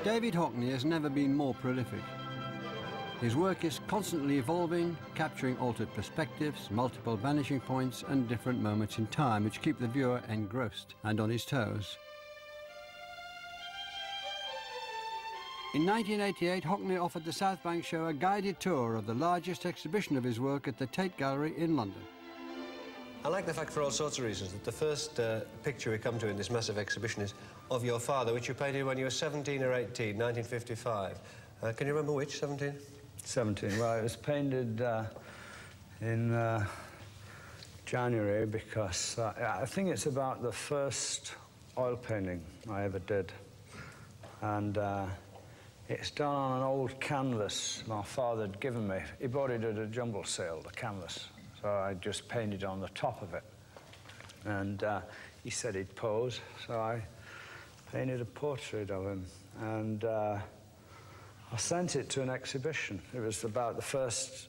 David Hockney has never been more prolific. His work is constantly evolving, capturing altered perspectives, multiple vanishing points and different moments in time which keep the viewer engrossed and on his toes. In 1988, Hockney offered the South Bank Show a guided tour of the largest exhibition of his work at the Tate Gallery in London. I like the fact, for all sorts of reasons, that the first picture we come to in this massive exhibition is of your father, which you painted when you were 17 or 18, 1955. Can you remember which, 17? 17. Well, it was painted in January because I think it's about the first oil painting I ever did. And it's done on an old canvas my father had given me. He bought it at a jumble sale, the canvas. So I just painted on the top of it. And he said he'd pose, so I painted a portrait of him. And I sent it to an exhibition. It was about the first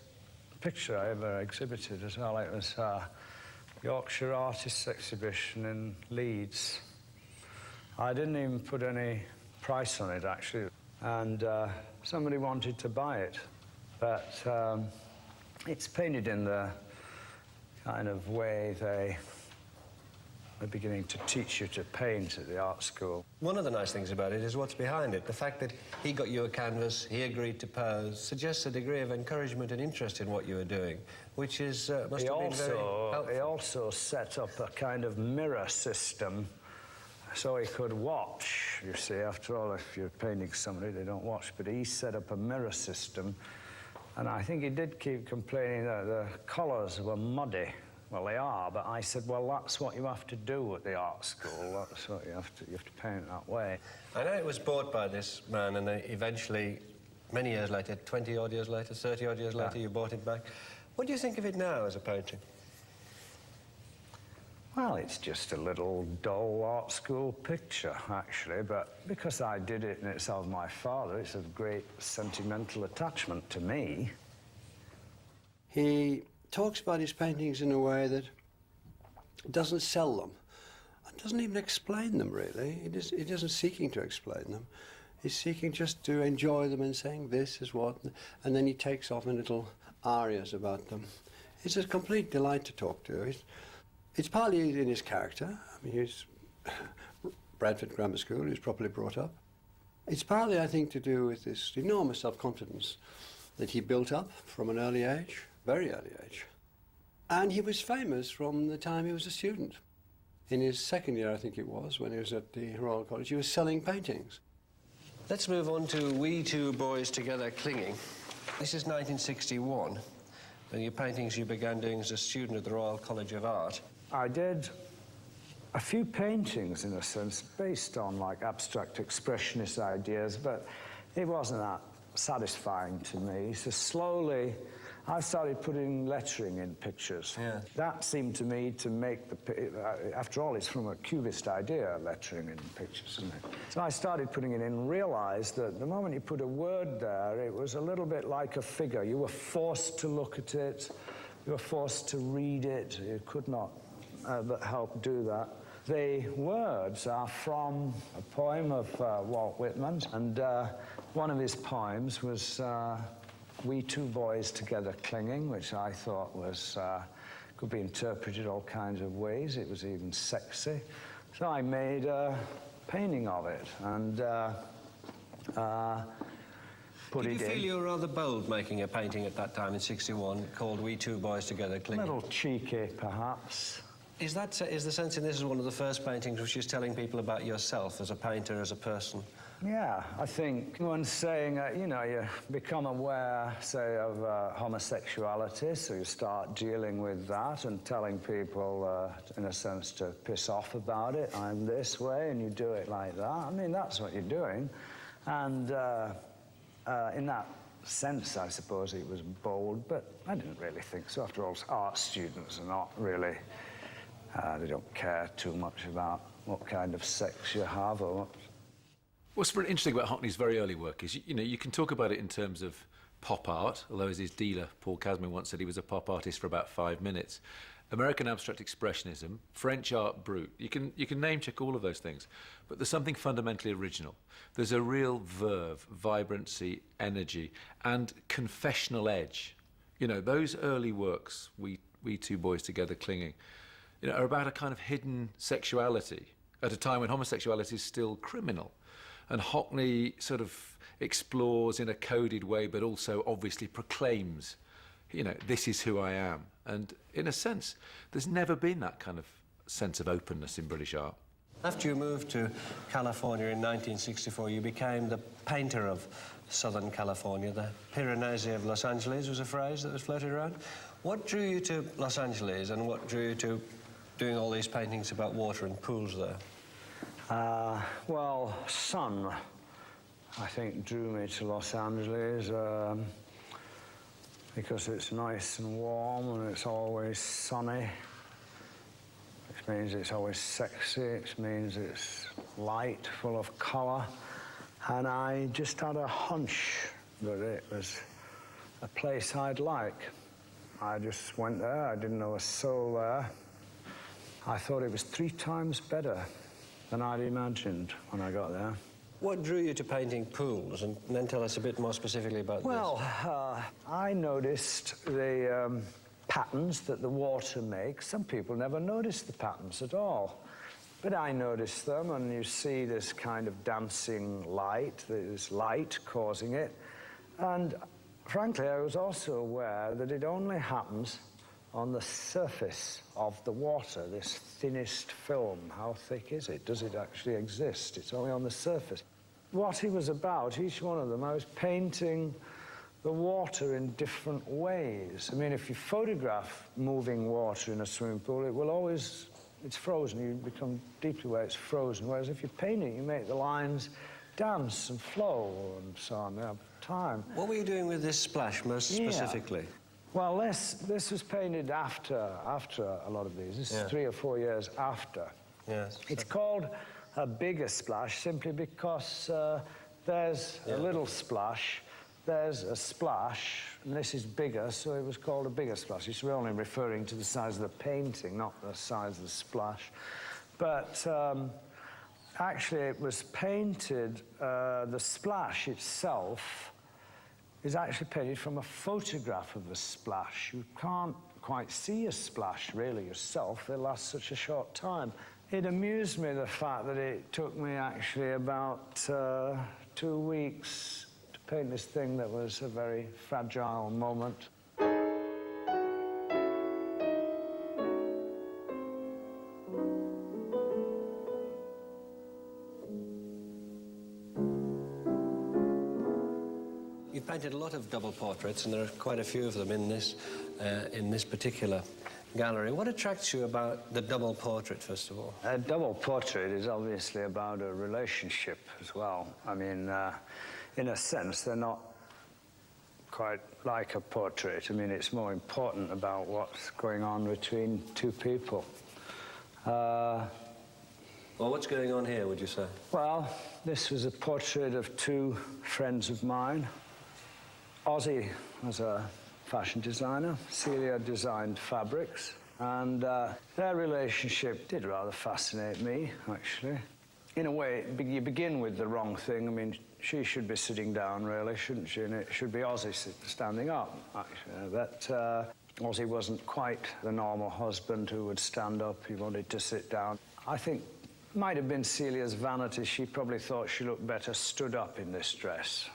picture I ever exhibited as well. It was Yorkshire Artists Exhibition in Leeds. I didn't even put any price on it, actually. And somebody wanted to buy it. But it's painted in the kind of way they're beginning to teach you to paint at the art school. One of the nice things about it is what's behind it. The fact that he got you a canvas, he agreed to pose, suggests a degree of encouragement and interest in what you were doing, which is must have been very helpful. He also set up a kind of mirror system so he could watch. You see, after all, if you're painting somebody, they don't watch. But he set up a mirror system. And I think he did keep complaining that the colours were muddy. Well, they are, but I said, well, that's what you have to do at the art school. That's what you have to paint that way. I know it was bought by this man, and eventually, many years later, 20-odd years later, 30-odd years later, you bought it back. What do you think of it now as a painting? Well, it's just a little dull art school picture, actually, but because I did it and it's of my father, it's of great sentimental attachment to me. He talks about his paintings in a way that doesn't sell them and doesn't even explain them, really. He isn't seeking to explain them. He's seeking just to enjoy them and saying this is what, and then he takes off in little arias about them. It's a complete delight to talk to. It's partly in his character. I mean, he's Bradford Grammar School, he was properly brought up. It's partly, I think, to do with this enormous self-confidence that he built up from an early age, very early age. And he was famous from the time he was a student. In his second year, I think it was, when he was at the Royal College, he was selling paintings. Let's move on to We Two Boys Together Clinging. This is 1961, and your paintings you began doing as a student at the Royal College of Art. I did a few paintings, in a sense, based on, like, abstract expressionist ideas, but it wasn't that satisfying to me. So slowly, I started putting lettering in pictures. Yeah. That seemed to me to make after all, it's from a cubist idea, lettering in pictures, isn't it? So I started putting it in and realized that the moment you put a word there, it was a little bit like a figure. You were forced to look at it. You were forced to read it. You could not but help do that. The words are from a poem of Walt Whitman, and one of his poems was We Two Boys Together Clinging, which I thought was could be interpreted all kinds of ways. It was even sexy. So I made a painting of it and put it in. Did you feel you were rather bold making a painting at that time in '61 called We Two Boys Together Clinging? A little cheeky, perhaps. Is the sense in this is one of the first paintings which is telling people about yourself as a painter, as a person? Yeah, I think when saying, you know, you become aware, say, of homosexuality, so you start dealing with that and telling people, in a sense, to piss off about it. I'm this way, and you do it like that. I mean, that's what you're doing. And in that sense, I suppose it was bold, but I didn't really think so. After all, art students are not really... they don't care too much about what kind of sex you have or what. What's very interesting about Hockney's very early work is, you know, you can talk about it in terms of pop art, although as his dealer, Paul Casman, once said he was a pop artist for about 5 minutes. American abstract expressionism, French art brut. You can name check all of those things, but there's something fundamentally original. There's a real verve, vibrancy, energy, and confessional edge. You know, those early works, we two boys together clinging, you know, are about a kind of hidden sexuality at a time when homosexuality is still criminal. And Hockney sort of explores in a coded way, but also obviously proclaims, you know, this is who I am. And in a sense, there's never been that kind of sense of openness in British art. After you moved to California in 1964, you became the painter of Southern California. The Piranesi of Los Angeles was a phrase that was floated around. What drew you to Los Angeles, and what drew you to doing all these paintings about water and pools there? Well, sun, I think, drew me to Los Angeles. Because it's nice and warm and it's always sunny. It means it's always sexy, it means it's light, full of colour. And I just had a hunch that it was a place I'd like. I just went there, I didn't know a soul there. I thought it was 3 times better than I'd imagined when I got there. What drew you to painting pools? And then tell us a bit more specifically about this. I noticed the patterns that the water makes. Some people never notice the patterns at all. But I noticed them, and you see this kind of dancing light, this light causing it. And frankly, I was also aware that it only happens on the surface of the water, this thinnest film. How thick is it? Does it actually exist? It's only on the surface. What he was about, each one of them, I was painting the water in different ways. I mean, if you photograph moving water in a swimming pool, it will always, it's frozen. You become deeply aware it's frozen. Whereas if you paint it, you make the lines dance and flow and so on. They have time. What were you doing with this splash, most specifically? Well, this was painted after a lot of these. This is 3 or 4 years after. Yes. It's called a bigger splash simply because there's a little splash, there's a splash, and this is bigger, so it was called a bigger splash. It's only referring to the size of the painting, not the size of the splash. But actually, it was painted, the splash itself is actually painted from a photograph of the splash. You can't quite see a splash, really, yourself. It lasts such a short time. It amused me, the fact that it took me actually about 2 weeks to paint this thing that was a very fragile moment. You've painted a lot of double portraits, and there are quite a few of them in this particular gallery. What attracts you about the double portrait, first of all? A double portrait is obviously about a relationship as well. I mean, in a sense, they're not quite like a portrait. I mean, it's more important about what's going on between 2 people. Well, what's going on here, would you say? Well, this was a portrait of 2 friends of mine. Ozzy was a fashion designer. Celia designed fabrics. And their relationship did rather fascinate me, actually. In a way, you begin with the wrong thing. I mean, she should be sitting down, really, shouldn't she? And it should be Ozzy standing up, actually. But Ozzy wasn't quite the normal husband who would stand up. He wanted to sit down. I think it might have been Celia's vanity. She probably thought she looked better stood up in this dress.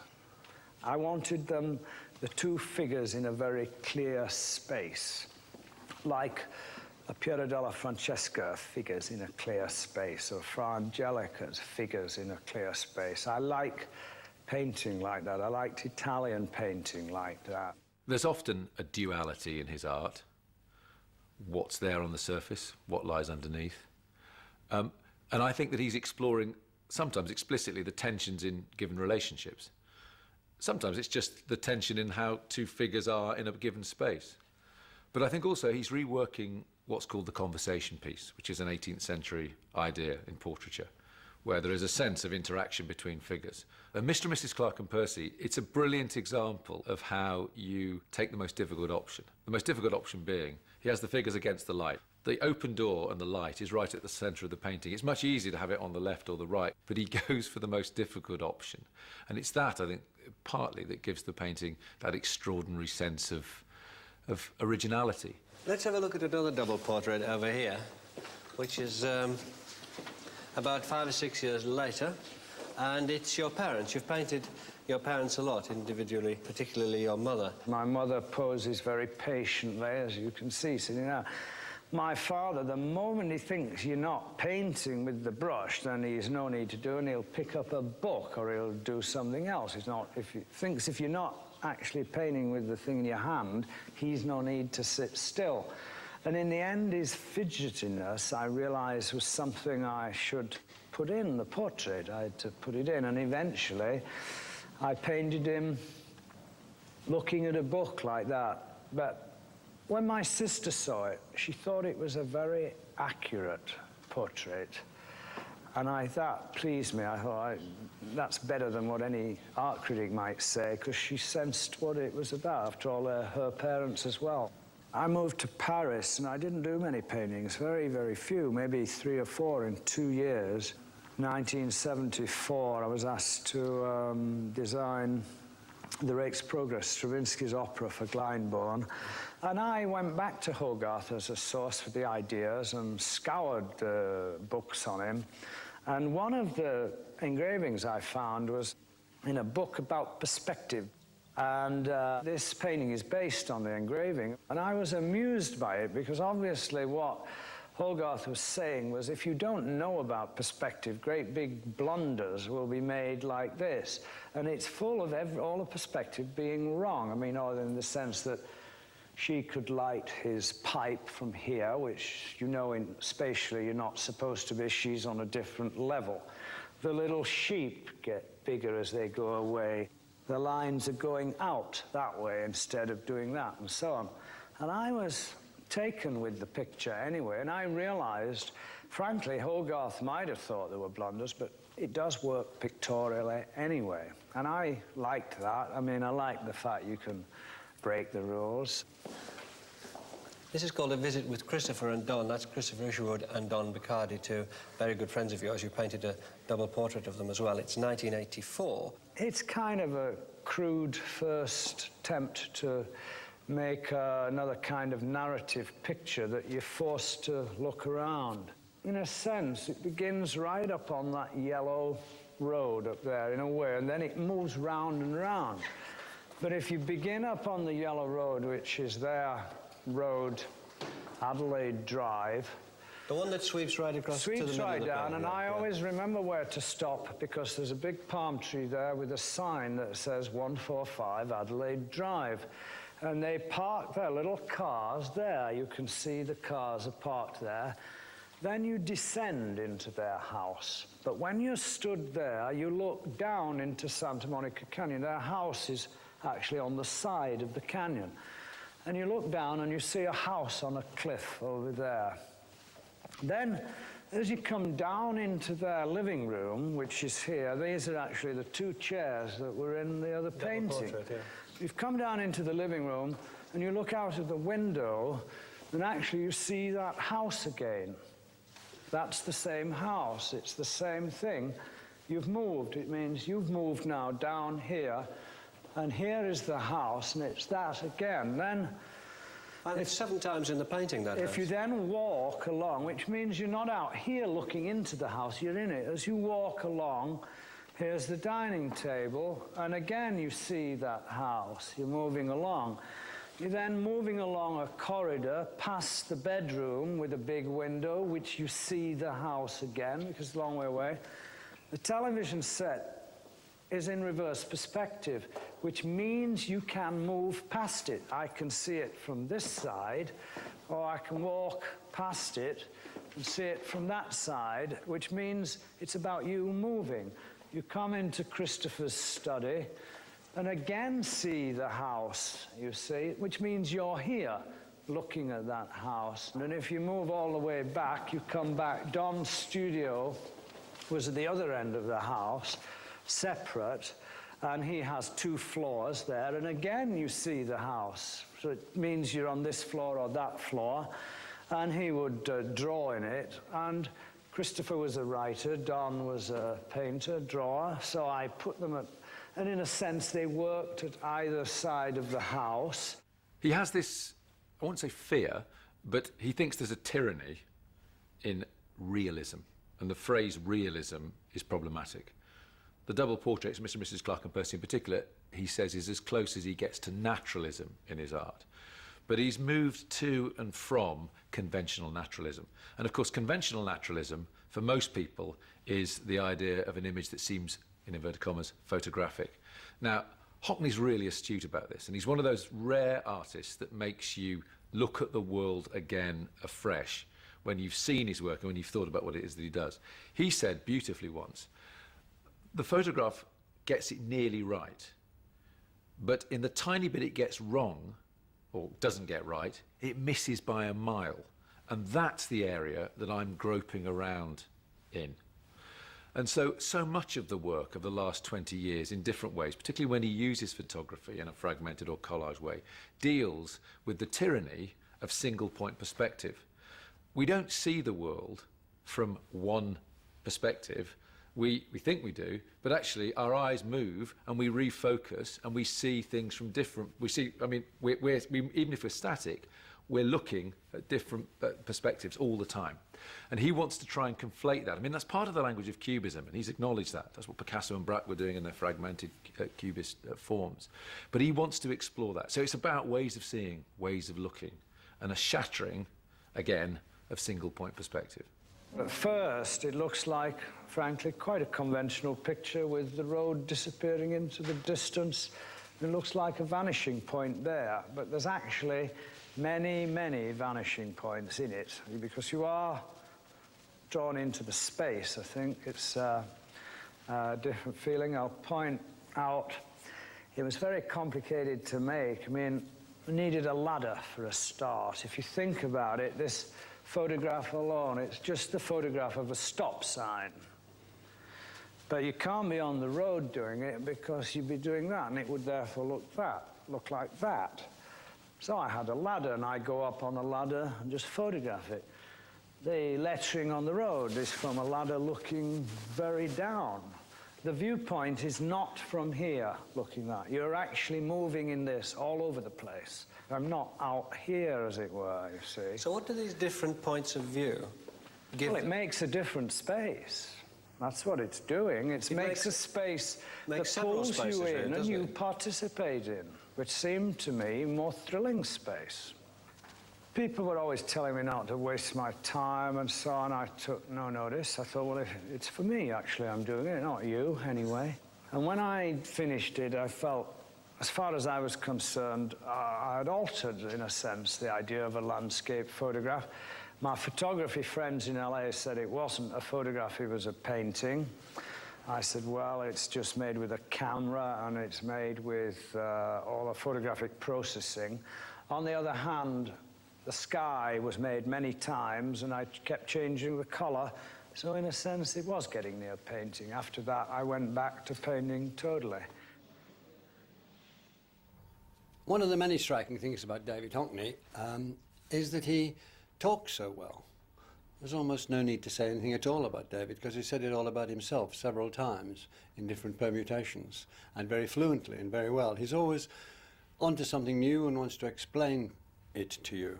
I wanted them, the 2 figures, in a very clear space, like a Piero della Francesca figures in a clear space, or Fra Angelica's figures in a clear space. I like painting like that. I liked Italian painting like that. There's often a duality in his art. What's there on the surface, what lies underneath. And I think that he's exploring, sometimes explicitly, the tensions in given relationships. Sometimes it's just the tension in how 2 figures are in a given space. But I think also he's reworking what's called the conversation piece, which is an 18th century idea in portraiture, where there is a sense of interaction between figures. And Mr. and Mrs. Clark and Percy, it's a brilliant example of how you take the most difficult option. The most difficult option being, he has the figures against the light. The open door and the light is right at the centre of the painting. It's much easier to have it on the left or the right, but he goes for the most difficult option. And it's that, I think, partly that gives the painting that extraordinary sense of originality. Let's have a look at another double portrait over here, which is about 5 or 6 years later, and it's your parents. You've painted your parents a lot individually, particularly your mother. My mother poses very patiently, as you can see sitting there. My father, the moment he thinks you're not painting with the brush, then he's no need to do, and he'll pick up a book or he'll do something else. He's not, if he thinks if you're not actually painting with the thing in your hand, he's no need to sit still. And in the end, his fidgetiness, I realised, was something I should put in the portrait. I had to put it in, and eventually I painted him looking at a book like that. But when my sister saw it, she thought it was a very accurate portrait. And that pleased me. I thought, that's better than what any art critic might say, because she sensed what it was about. After all, they're her parents as well. I moved to Paris, and I didn't do many paintings, very, very few, maybe 3 or 4 in 2 years. 1974, I was asked to design the Rake's Progress, Stravinsky's opera for Glyndebourne. And I went back to Hogarth as a source for the ideas and scoured books on him. And one of the engravings I found was in a book about perspective. And this painting is based on the engraving. And I was amused by it because obviously what Hogarth was saying was, if you don't know about perspective, great big blunders will be made like this. And it's full of all the perspective being wrong. I mean, other in the sense that she could light his pipe from here, which, you know, spatially you're not supposed to be. She's on a different level. The little sheep get bigger as they go away. The lines are going out that way instead of doing that, and so on. And I was taken with the picture anyway, and I realized, frankly, Hogarth might have thought there were blunders, but it does work pictorially anyway. And I liked that. I mean, I like the fact you can break the rules. This is called A Visit with Christopher and Don. That's Christopher Isherwood and Don Baccardi, two very good friends of yours. You painted a double portrait of them as well. It's 1984. It's kind of a crude first attempt to make another kind of narrative picture that you're forced to look around. In a sense, it begins right up on that yellow road up there, in a way, and then it moves round and round. But if you begin up on the yellow road, which is their road, Adelaide Drive. The one that sweeps right across to the middle of the Sweeps right down, and yeah, I always remember where to stop because there's a big palm tree there with a sign that says 145 Adelaide Drive. And they park their little cars there. You can see the cars are parked there. Then you descend into their house. But when you're stood there, you look down into Santa Monica Canyon. Their house is actually on the side of the canyon. And you look down and you see a house on a cliff over there. Then, as you come down into their living room, which is here, these are actually the 2 chairs that were in the other painting. Portrait, yeah. You've come down into the living room and you look out of the window and actually you see that house again. That's the same house. It's the same thing. You've moved. It means you've moved now down here, and here is the house, and it's that again. Then, and it's 7 times in the painting, that if house. you then walk along, which means you're not out here looking into the house, you're in it. As you walk along, here's the dining table, and again you see that house. You're moving along. You're then moving along a corridor past the bedroom with a big window, which you see the house again, because it's a long way away. The television set is in reverse perspective, which means you can move past it. I can see it from this side, or I can walk past it and see it from that side, which means it's about you moving. You come into Christopher's study and again see the house, you see, which means you're here looking at that house. And if you move all the way back, you come back. Don's studio was at the other end of the house, separate, and he has 2 floors there, and again you see the house. So it means you're on this floor or that floor, and he would draw in it. And Christopher was a writer, Don was a painter, drawer, so I put them at, and in a sense they worked at either side of the house. He has this, I won't say fear, but he thinks there's a tyranny in realism, and the phrase realism is problematic. The double portraits, Mr. and Mrs. Clark and Percy in particular, he says is as close as he gets to naturalism in his art. But he's moved to and from conventional naturalism. And of course, conventional naturalism, for most people, is the idea of an image that seems, in inverted commas, photographic. Now, Hockney's really astute about this, and he's one of those rare artists that makes you look at the world again afresh when you've seen his work and when you've thought about what it is that he does. He said beautifully once, the photograph gets it nearly right, but in the tiny bit it gets wrong, or doesn't get right, it misses by a mile. And that's the area that I'm groping around in. And so much of the work of the last 20 years in different ways, particularly when he uses photography in a fragmented or collage way, deals with the tyranny of single-point perspective. We don't see the world from one perspective. We think we do, but actually our eyes move and we refocus and we see things from different, I mean, even if we're static, we're looking at different perspectives all the time. And he wants to try and conflate that. I mean, that's part of the language of Cubism, and he's acknowledged that. That's what Picasso and Braque were doing in their fragmented Cubist forms. But he wants to explore that. So it's about ways of seeing, ways of looking, and a shattering, again, of single-point perspective. At first, it looks like, frankly, quite a conventional picture with the road disappearing into the distance. It looks like a vanishing point there, but there's actually many, many vanishing points in it, because you are drawn into the space. I think it's a different feeling. I'll point out, it was very complicated to make. I mean, we needed a ladder for a start. If you think about it, this photograph alone, it's just the photograph of a stop sign. But you can't be on the road doing it because you'd be doing that, and it would therefore look like that. So I had a ladder, and I go up on a ladder and just photograph it. The lettering on the road is from a ladder looking very down. The viewpoint is not from here looking that. You're actually moving in this all over the place. I'm not out here, as it were, you see. So what do these different points of view give? Well, it makes a different space. That's what it's doing. It makes a space that pulls you in and you participate in, which seemed to me more thrilling space. People were always telling me not to waste my time and so on. I took no notice. I thought, well, if it's for me, actually, I'm doing it, not you, anyway. And when I finished it, I felt, as far as I was concerned, I had altered, in a sense, the idea of a landscape photograph. My photography friends in LA said it wasn't a photograph, it was a painting. I said, well, it's just made with a camera and it's made with all the photographic processing. On the other hand, the sky was made many times and I kept changing the color. So in a sense, it was getting near painting. After that, I went back to painting totally. One of the many striking things about David Hockney is that he talks so well. There's almost no need to say anything at all about David, because he said it all about himself several times in different permutations, and very fluently and very well. He's always onto something new and wants to explain it to you.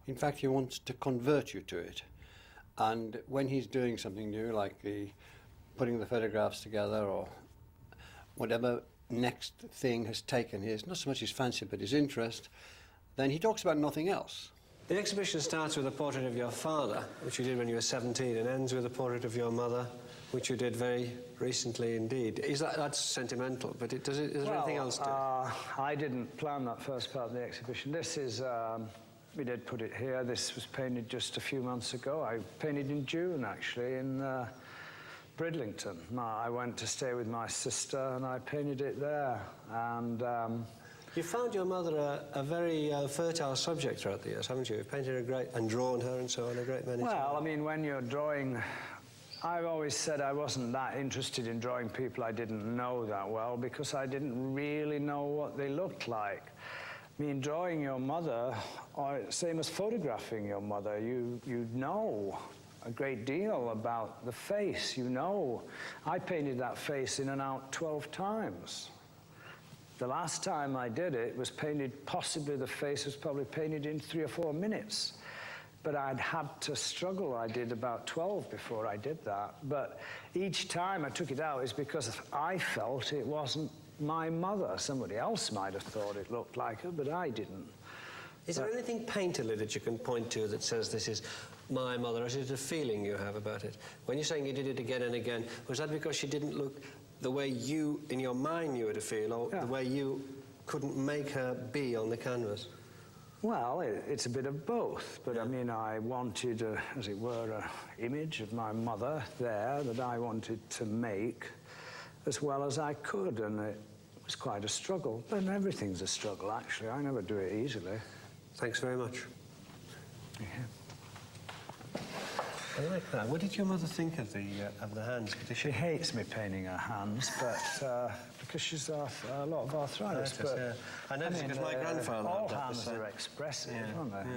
In fact, he wants to convert you to it. And when he's doing something new, like putting the photographs together or whatever next thing has taken his, not so much his fancy, but his interest, then he talks about nothing else. The exhibition starts with a portrait of your father, which you did when you were 17, and ends with a portrait of your mother, which you did very recently indeed. That's sentimental, but is there anything else to it? I didn't plan that first part of the exhibition. This is, we did put it here. This was painted just a few months ago. I painted in June, actually, in Bridlington. I went to stay with my sister, and I painted it there. And you found your mother a very fertile subject throughout the years, haven't you? You've painted her and drawn her and so on a great many times. Well, I mean, when you're drawing I've always said I wasn't that interested in drawing people I didn't know that well because I didn't really know what they looked like. I mean, drawing your mother, or same as photographing your mother, you know a great deal about the face, you know. I painted that face in and out 12 times. The last time I did it was painted, possibly the face was probably painted in 3 or 4 minutes. But I'd had to struggle. I did about 12 before I did that. But each time I took it out is because I felt it wasn't my mother. Somebody else might have thought it looked like her, but I didn't. Is there anything painterly that you can point to that says this is my mother, or is it a feeling you have about it? When you're saying you did it again and again, was that because she didn't look the way you, in your mind, knew her to feel, or the way you couldn't make her be on the canvas? Well, it's a bit of both, but I mean, I wanted, as it were, an image of my mother there that I wanted to make as well as I could, and it was quite a struggle. But everything's a struggle, actually. I never do it easily. Thanks very much. Yeah. I like that. What did your mother think of the hands? She hates me painting her hands, but because she's a lot of arthritis. I noticed because my grandfather all had that hands are expressive, aren't they? Yeah.